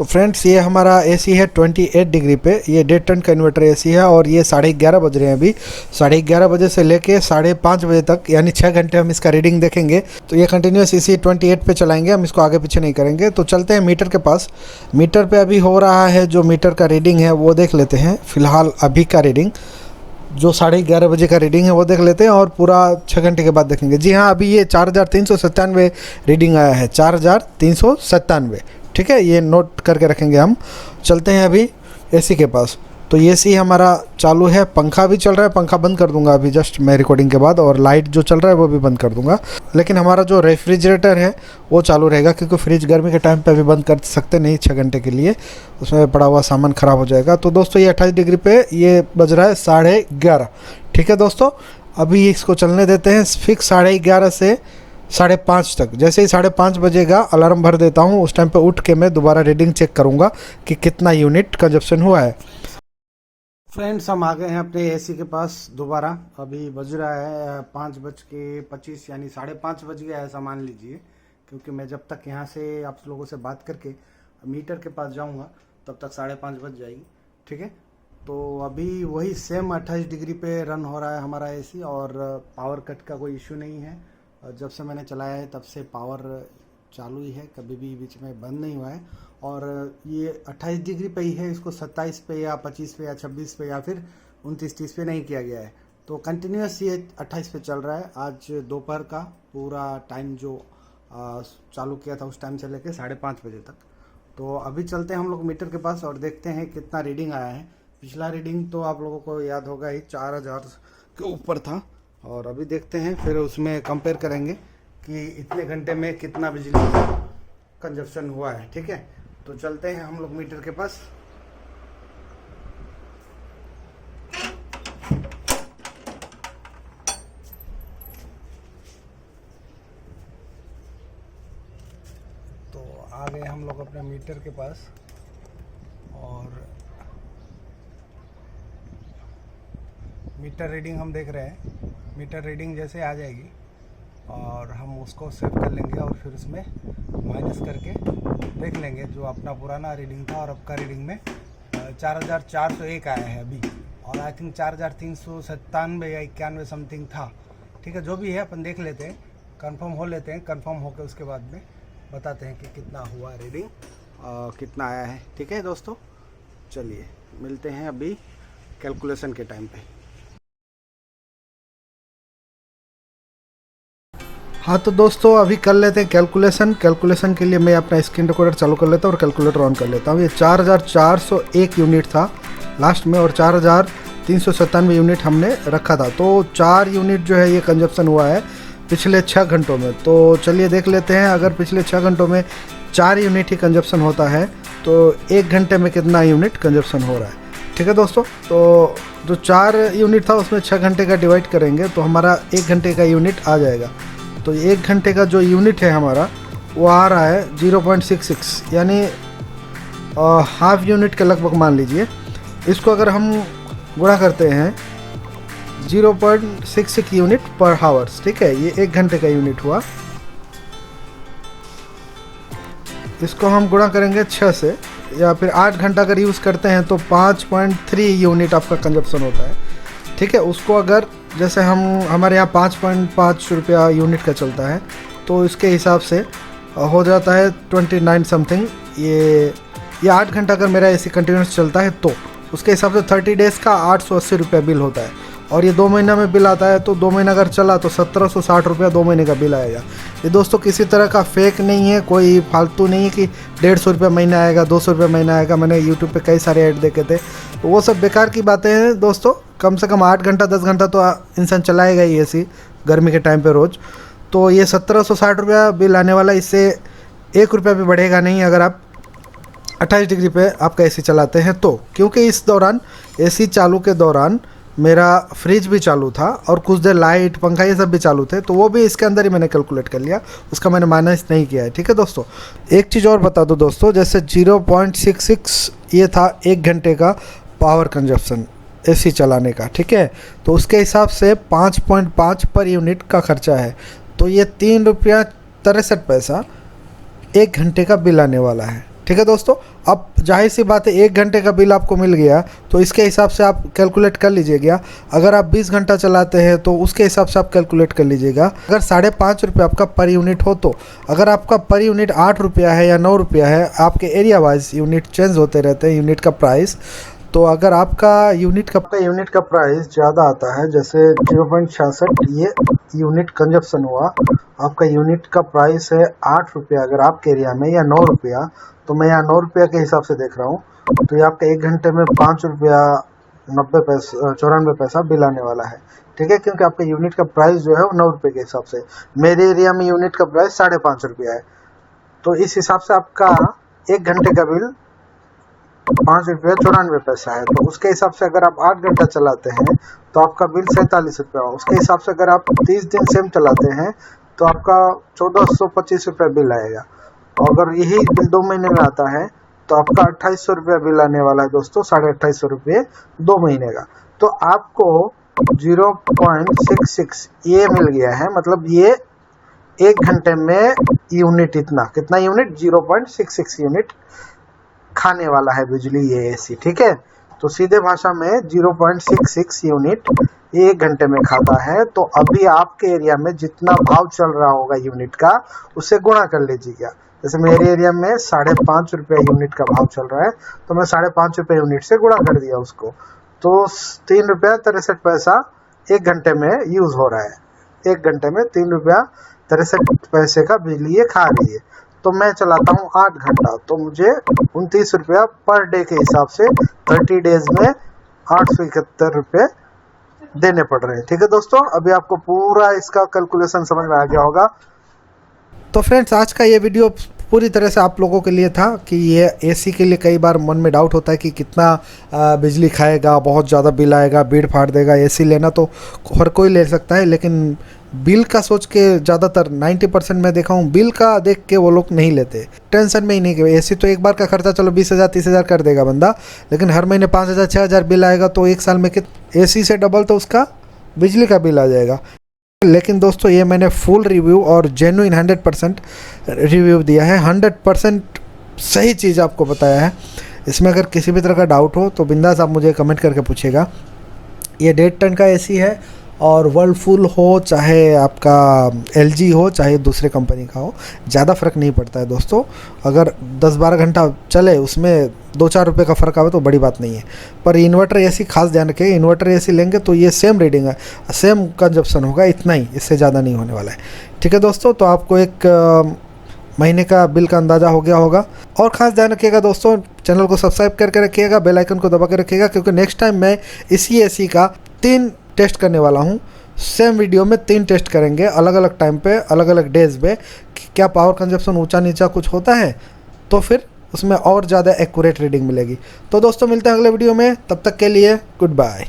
तो फ्रेंड्स ये हमारा एसी है 28 डिग्री पे। ये 1.5 टन का इन्वर्टर एसी है और ये 11:30 बज रहे हैं अभी। 11:30 बजे से लेके 5:30 बजे तक यानी 6 घंटे हम इसका रीडिंग देखेंगे। तो ये कंटिन्यूस एसी 28 पे चलाएंगे, हम इसको आगे पीछे नहीं करेंगे। तो चलते हैं मीटर के पास। मीटर पे अभी हो रहा है जो मीटर का रीडिंग है वो देख लेते हैं। फ़िलहाल अभी का रीडिंग जो 11:30 बजे का रीडिंग है वो देख लेते हैं और पूरा 6 घंटे के बाद देखेंगे। जी हाँ, अभी ये 4397 रीडिंग आया है, 4397। ठीक है, ये नोट करके रखेंगे हम। चलते हैं अभी एसी के पास। तो एसी हमारा चालू है, पंखा भी चल रहा है। पंखा बंद कर दूंगा अभी जस्ट मैं रिकॉर्डिंग के बाद, और लाइट जो चल रहा है वो भी बंद कर दूंगा। लेकिन हमारा जो रेफ्रिजरेटर है वो चालू रहेगा, क्योंकि फ्रिज गर्मी के टाइम पे भी बंद कर सकते नहीं 6 घंटे के लिए, उसमें पड़ा हुआ सामान ख़राब हो जाएगा। तो दोस्तों ये 28 डिग्री पे ये बज रहा है 11:30। ठीक है दोस्तों, अभी इसको चलने देते हैं फिक्स 11:30 से 5:30 तक। जैसे ही 5:30 बजेगा अलार्म भर देता हूँ, उस टाइम पे उठ के मैं दोबारा रीडिंग चेक करूँगा कि कितना यूनिट कंजप्शन हुआ है। फ्रेंड्स हम आ गए हैं अपने एसी के पास दोबारा। अभी बज रहा है 5:25 यानी 5:30 बज गया है ऐसा मान लीजिए, क्योंकि मैं जब तक यहाँ से आप लोगों से बात करके मीटर के पास जाऊँगा तब तक 5:30 बज जाएगी। ठीक है, तो अभी वही सेम 28 डिग्री पे रन हो रहा है हमारा एसी, और पावर कट का कोई इशू नहीं है। जब से मैंने चलाया है तब से पावर चालू ही है, कभी भी बीच में बंद नहीं हुआ है। और ये 28 डिग्री पे ही है, इसको 27 पे या 25 पे या 26 पे या फिर 29-30 पे नहीं किया गया है। तो कंटिन्यूस ये 28 पे चल रहा है। आज दोपहर का पूरा टाइम जो चालू किया था उस टाइम से लेके 5:30 बजे तक। तो अभी चलते हैं हम लोग मीटर के पास और देखते हैं कितना रीडिंग आया है। पिछला रीडिंग तो आप लोगों को याद होगा ही, 4000 के ऊपर था। और अभी देखते हैं, फिर उसमें कंपेयर करेंगे कि इतने घंटे में कितना बिजली कंजप्शन हुआ है। ठीक है, तो चलते हैं हम लोग मीटर के पास। तो आ गए हम लोग अपने मीटर के पास और मीटर रीडिंग हम देख रहे हैं। मीटर रीडिंग जैसे आ जाएगी और हम उसको सेव कर लेंगे और फिर उसमें माइनस करके देख लेंगे जो अपना पुराना रीडिंग था और अब का रीडिंग में 4401 आया है अभी, और आई थिंक 4397 या 91 समथिंग था। ठीक है, जो भी है अपन देख लेते हैं, कंफर्म हो लेते हैं। कंफर्म होकर उसके बाद में बताते हैं कि कितना हुआ रीडिंग, कितना आया है। ठीक है दोस्तों, चलिए मिलते हैं अभी कैलकुलेशन के टाइम पे। हाँ तो दोस्तों अभी कर लेते हैं कैलकुलेशन। कैलकुलेशन के लिए मैं अपना स्क्रीन रिकॉर्डर चालू कर लेता हूँ और कैलकुलेटर ऑन कर लेता हूँ। ये 4401 यूनिट था लास्ट में और 4397 यूनिट हमने रखा था। तो 4 यूनिट जो है ये कंजप्शन हुआ है पिछले 6 घंटों में। तो चलिए देख लेते हैं, अगर पिछले 6 घंटों में 4 यूनिट ही कंजप्शन होता है तो 1 घंटे में कितना यूनिट कंजप्शन हो रहा है। ठीक है दोस्तों, तो जो 4 यूनिट था उसमें 6 घंटे का डिवाइड करेंगे तो हमारा 1 घंटे का यूनिट आ जाएगा। तो 1 घंटे का जो यूनिट है हमारा वो आ रहा है 0.66, यानी हाफ यूनिट के लगभग मान लीजिए। इसको अगर हम गुणा करते हैं 0.66 यूनिट पर हावर्स। ठीक है, ये 1 घंटे का यूनिट हुआ। इसको हम गुणा करेंगे 6 से, या फिर 8 घंटा अगर यूज़ करते हैं तो 5.3 यूनिट आपका कंजप्शन होता है। ठीक है, उसको अगर जैसे हमारे यहाँ 5.5 रुपया यूनिट का चलता है तो इसके हिसाब से हो जाता है 29 समथिंग। ये 8 घंटा अगर मेरा एसी कंटिन्यूस चलता है तो उसके हिसाब से 30 डेज़ का 880 रुपया बिल होता है। और ये 2 महीना में बिल आता है, तो 2 महीना अगर चला तो 1760 रुपया 2 महीने का बिल आएगा। ये दोस्तों किसी तरह का फेक नहीं है, कोई फालतू नहीं है कि 150 रुपया महीना आएगा, 200 रुपया महीना आएगा। मैंने यूट्यूब पे कई सारे ऐड देखे थे, तो वो सब बेकार की बातें हैं दोस्तों। कम से कम 8 घंटा 10 घंटा तो इंसान चलाएगा ही एसी गर्मी के टाइम पे रोज़। तो ये 1760 रुपया बिल आने वाला, इससे 1 रुपया भी बढ़ेगा नहीं अगर आप 28 डिग्री पे आपका एसी चलाते हैं तो। क्योंकि इस दौरान एसी चालू के दौरान मेरा फ्रिज भी चालू था और कुछ देर लाइट पंखा ये सब भी चालू थे, तो वो भी इसके अंदर ही मैंने कैलकुलेट कर लिया, उसका मैंने माइनस नहीं किया है। ठीक है दोस्तों, एक चीज़ और बता दो दोस्तों, जैसे 0.66 ये था 1 घंटे का पावर कंजप्शन एसी चलाने का। ठीक है, तो उसके हिसाब से 5.5 पर यूनिट का खर्चा है, तो ये 3 रुपया 63 पैसा 1 घंटे का बिल आने वाला है। ठीक है दोस्तों, अब जाहिर सी बात है 1 घंटे का बिल आपको मिल गया तो इसके हिसाब से आप कैलकुलेट कर लीजिएगा। अगर आप 20 घंटा चलाते हैं तो उसके हिसाब से आप कैलकुलेट कर लीजिएगा। अगर 5.5 रुपये आपका पर यूनिट हो तो अगर आपका पर यूनिट 8 रुपया है या 9 रुपया है, आपके एरिया वाइज यूनिट चेंज होते रहते हैं यूनिट का प्राइस। तो अगर आपका यूनिट का प्राइस ज़्यादा आता है, जैसे 0.66 ये यूनिट कंजप्शन हुआ, आपका यूनिट का प्राइस है 8 रुपया अगर आपके एरिया में, या 9 रुपया, तो मैं यहाँ 9 रुपया के हिसाब से देख रहा हूँ। तो ये आपका 1 घंटे में 5 रुपया 94 पैसा बिल आने वाला है। ठीक है, क्योंकि आपका यूनिट का प्राइस जो है वो 9 रुपये के हिसाब से, मेरे एरिया में यूनिट का प्राइस 5.5 रुपया है। तो इस हिसाब से आपका 1 घंटे का बिल 5 रुपया 94 पैसा है। तो उसके हिसाब से अगर आप 8 घंटा चलाते हैं तो आपका बिल 47 रुपया हो। उसके हिसाब से अगर आप 30 दिन सेम चलाते हैं तो आपका 1425 रुपया बिल आएगा। और अगर यही बिल 2 महीने में आता है तो आपका 2800 रुपया बिल आने वाला है दोस्तों, 2850 रुपये 2 महीने का। तो आपको 0.66 ये मिल गया है, मतलब ये 1 घंटे में यूनिट कितना यूनिट 0.66 यूनिट खाने वाला है बिजली ये एसी। ठीक है, तो सीधे भाषा में 0.66 यूनिट 1 घंटे में खाता है। तो अभी आपके एरिया में जितना भाव चल रहा होगा यूनिट का उससे गुणा कर लीजिएगा। जैसे मेरे एरिया में 5.5 रुपया यूनिट का भाव चल रहा है, तो मैं 5.5 रुपये यूनिट से गुणा कर दिया उसको, तो 3 रुपया 63 पैसा 1 घंटे में यूज़ हो रहा है। 1 घंटे में 3 रुपया 63 पैसे का बिजली ये खा रही है। तो मैं चलाता हूँ 8 घंटा, तो मुझे 29 रुपया पर डे के हिसाब से 30 डेज में 871 रुपये देने पड़ रहे हैं। ठीक है दोस्तों, अभी आपको पूरा इसका कैलकुलेशन समझ में आ गया होगा। तो फ्रेंड्स, आज का ये वीडियो पूरी तरह से आप लोगों के लिए था कि ये एसी के लिए कई बार मन में डाउट होता है कि कितना बिजली खाएगा, बहुत ज़्यादा बिल आएगा, भीड़ फाड़ देगा। एसी लेना तो हर कोई ले सकता है, लेकिन बिल का सोच के ज़्यादातर 90% मैं देखा हूँ बिल का देख के वो लोग नहीं लेते, टेंशन में ही नहीं कि एसी तो एक बार का खर्चा चलो 20,000 30,000 कर देगा बंदा, लेकिन हर महीने 5,000 6,000 बिल आएगा तो एक साल में एसी से डबल तो उसका बिजली का बिल आ जाएगा। लेकिन दोस्तों, ये मैंने फुल रिव्यू और जेन्युइन 100% रिव्यू दिया है, 100% सही चीज़ आपको बताया है। इसमें अगर किसी भी तरह का डाउट हो तो बिंदास आप मुझे कमेंट करके पूछेगा। ये 1.5 टन का एसी है और वर्लपूल हो चाहे आपका एलजी हो चाहे दूसरे कंपनी का हो, ज़्यादा फ़र्क नहीं पड़ता है दोस्तों। अगर 10-12 घंटा चले उसमें 2-4 रुपये का फ़र्क आवे तो बड़ी बात नहीं है। पर इन्वर्टर एसी खास ध्यान रखें, इन्वर्टर एसी लेंगे तो ये सेम रीडिंग है, सेम कंजप्शन होगा, इतना ही, इससे ज़्यादा नहीं होने वाला है। ठीक है दोस्तों, तो आपको एक महीने का बिल का अंदाज़ा हो गया होगा। और ख़ास ध्यान रखिएगा दोस्तों, चैनल को सब्सक्राइब करके रखिएगा, बेल आइकन को दबा के रखिएगा, क्योंकि नेक्स्ट टाइम मैं इसी एसी का 3 टेस्ट करने वाला हूँ। सेम वीडियो में 3 टेस्ट करेंगे अलग अलग टाइम पे, अलग अलग डेज पे, क्या पावर कंजप्शन ऊंचा नीचा कुछ होता है, तो फिर उसमें और ज़्यादा एक्यूरेट रीडिंग मिलेगी। तो दोस्तों, मिलते हैं अगले वीडियो में, तब तक के लिए गुड बाय।